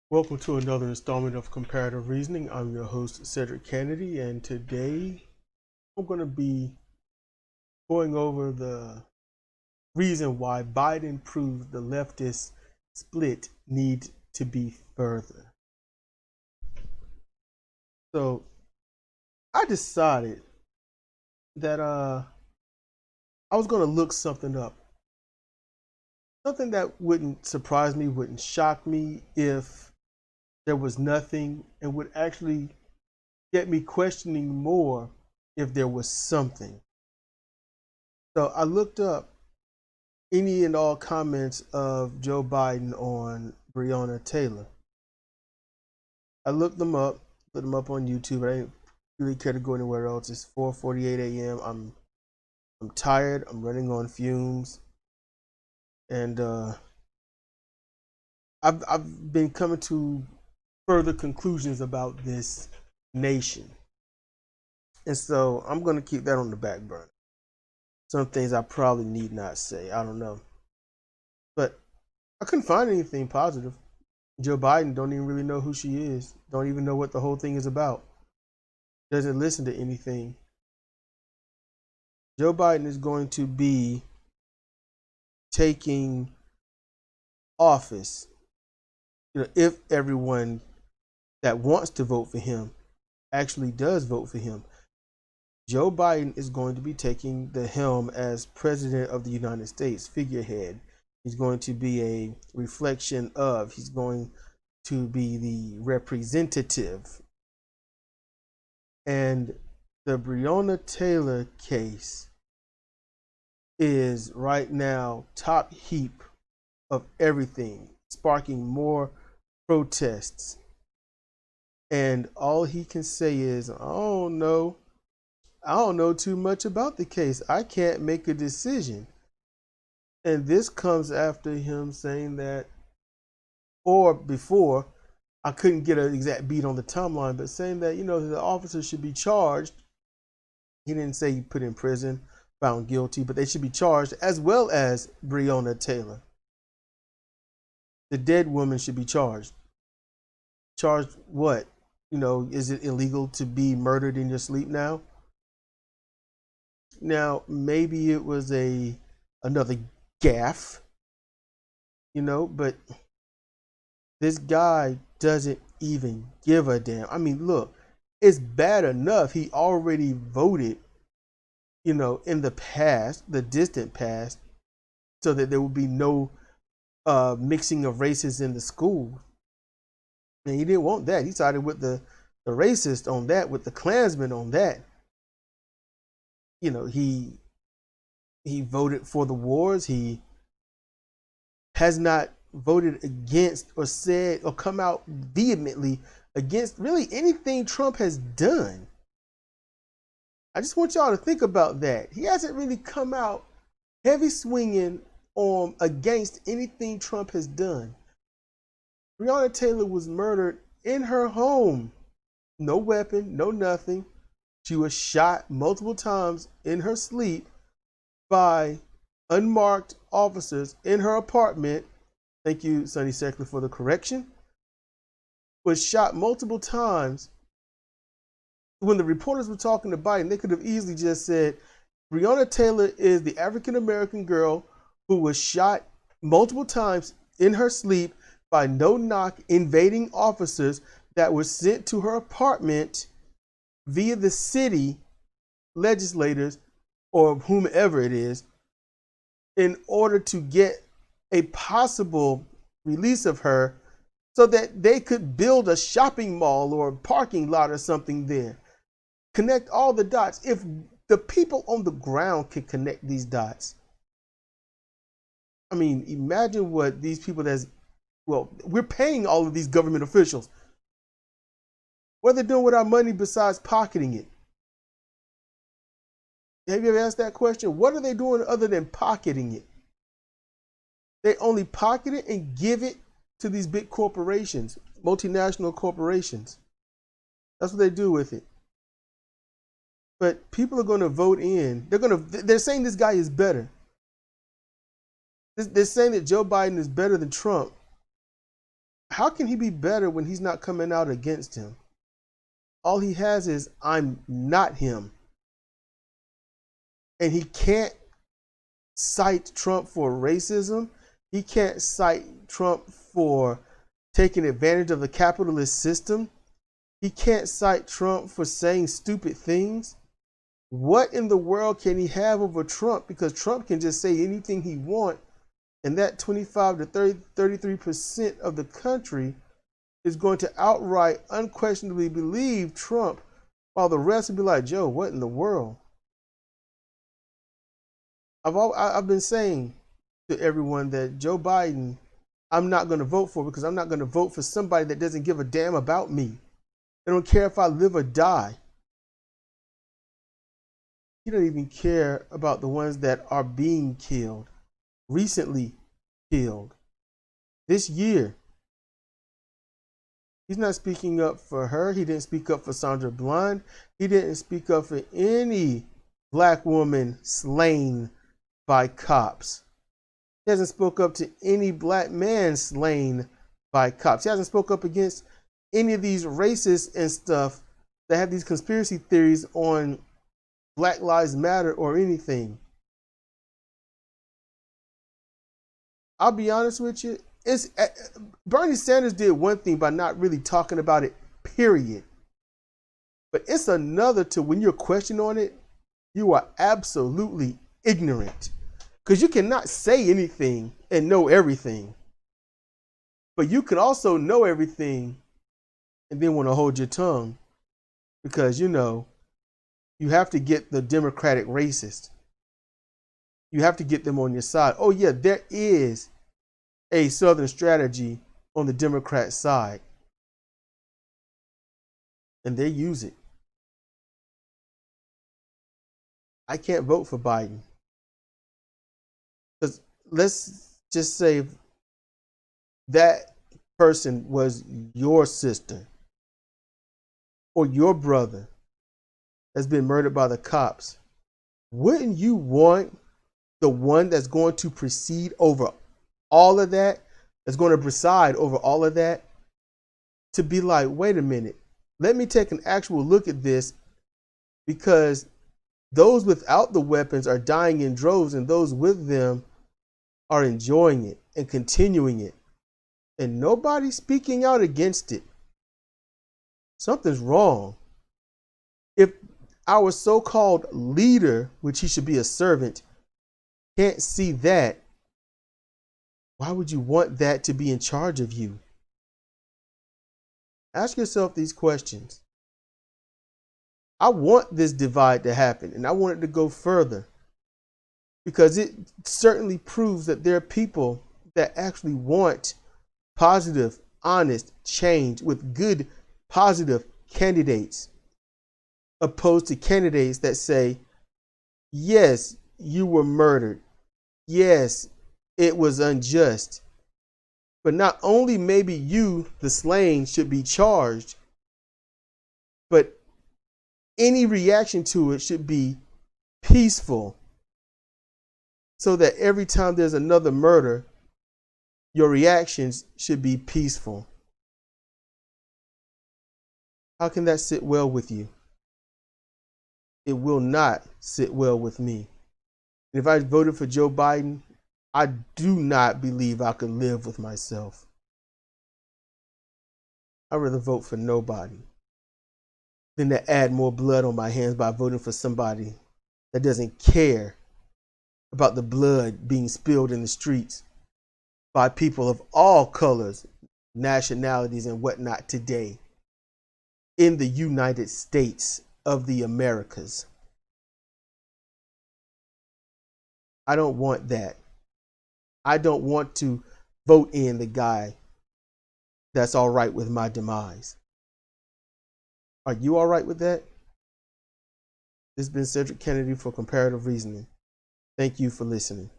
Welcome to another installment of Comparative Reasoning. I'm your host, Cedric Kennedy, and today I'm going to be going over the reason why Biden proved the leftist split need to be further. So I decided that I was going to look something up. Something that wouldn't surprise me, wouldn't shock me if there was nothing, and would actually get me questioning more if there was something. So I looked up any and all comments of Joe Biden on Breonna Taylor. I looked them up, put them up on YouTube. I didn't really care to go anywhere else. It's 4:48 a.m. I'm tired. I'm running on fumes, and I've been coming to further conclusions about this nation, and so I'm going to keep that on the back burner. Some things I probably need not say. I don't know, but I couldn't find anything positive. Joe Biden don't even really know who she is. Don't even know what the whole thing is about. Doesn't listen to anything. Joe Biden is going to be taking office, if everyone that wants to vote for him actually does vote for him. Joe Biden is going to be taking the helm as president of the United States, figurehead. He's going to be a reflection of, he's going to be the representative. And the Breonna Taylor case is right now top heap of everything, sparking more protests. And all he can say is, I don't know too much about the case. I can't make a decision. And this comes after him saying that, or before, I couldn't get an exact beat on the timeline, but saying that, the officers should be charged. He didn't say he put in prison, found guilty, but they should be charged, as well as Breonna Taylor. The dead woman should be charged. Charged what? Is it illegal to be murdered in your sleep now? Now, maybe it was another gaffe, but this guy doesn't even give a damn. I mean, look, it's bad enough he already voted, in the past, the distant past, so that there would be no mixing of races in the school. And he didn't want that. He sided with the racist on that, with the Klansmen on that. He voted for the wars. He has not voted against or said or come out vehemently against really anything Trump has done. I just want y'all to think about that. He hasn't really come out heavy swinging on against anything Trump has done. Breonna Taylor was murdered in her home. No weapon, no nothing. She was shot multiple times in her sleep by unmarked officers in her apartment. Thank you, Sonny Seckler, for the correction. Was shot multiple times. When the reporters were talking to Biden, they could have easily just said, Breonna Taylor is the African-American girl who was shot multiple times in her sleep by no-knock invading officers that were sent to her apartment via the city legislators or whomever it is in order to get a possible release of her so that they could build a shopping mall or a parking lot or something there. Connect all the dots. If the people on the ground can connect these dots, I mean, imagine what these people we're paying all of these government officials. What are they doing with our money besides pocketing it? Have you ever asked that question? What are they doing other than pocketing it? They only pocket it and give it to these big corporations, multinational corporations. That's what they do with it. But people are going to vote in. They're saying this guy is better. They're saying that Joe Biden is better than Trump. how can he be better when he's not coming out against him? All he has is, I'm not him. And he can't cite Trump for racism. He can't cite Trump for taking advantage of the capitalist system. He can't cite Trump for saying stupid things. What in the world can he have over Trump? Because Trump can just say anything he wants, and that 25 to 33% of the country is going to outright, unquestionably believe Trump, while the rest will be like, Joe, what in the world? I've been saying to everyone that Joe Biden, I'm not going to vote for, because I'm not going to vote for somebody that doesn't give a damn about me. They don't care if I live or die. He doesn't even care about the ones that are being killed, recently killed, this year. He's not speaking up for her. He didn't speak up for Sandra Bland. He didn't speak up for any black woman slain by cops. He hasn't spoke up to any black man slain by cops. He hasn't spoke up against any of these racists and stuff that have these conspiracy theories on Black Lives Matter or anything. I'll be honest with you. Bernie Sanders did one thing by not really talking about it, period. But it's another to when you're questioning on it, you are absolutely ignorant. Because you cannot say anything and know everything. But you can also know everything and then want to hold your tongue. Because, you know, you have to get the Democratic racist. You have to get them on your side. Oh, yeah, there is a Southern strategy on the Democrat side. And they use it. I can't vote for Biden. Because let's just say that person was your sister or your brother that's been murdered by the cops. Wouldn't you want the one that's going to preside over all of that, to be like, wait a minute, let me take an actual look at this, because those without the weapons are dying in droves, and those with them are enjoying it and continuing it. And nobody's speaking out against it. Something's wrong. If our so-called leader, which he should be a servant, can't see that, why would you want that to be in charge of you? Ask yourself these questions. I want this divide to happen, and I want it to go further, because it certainly proves that there are people that actually want positive, honest change with good, positive candidates, opposed to candidates that say, yes, you were murdered. Yes, it was unjust. But not only maybe you, the slain, should be charged, but any reaction to it should be peaceful, so that every time there's another murder, your reactions should be peaceful. How can that sit well with you? It will not sit well with me. And if I voted for Joe Biden, I do not believe I could live with myself. I'd rather vote for nobody than to add more blood on my hands by voting for somebody that doesn't care about the blood being spilled in the streets by people of all colors, nationalities, and whatnot today in the United States of the Americas. I don't want that. I don't want to vote in the guy that's all right with my demise. Are you all right with that? This has been Cedric Kennedy for Comparative Reasoning. Thank you for listening.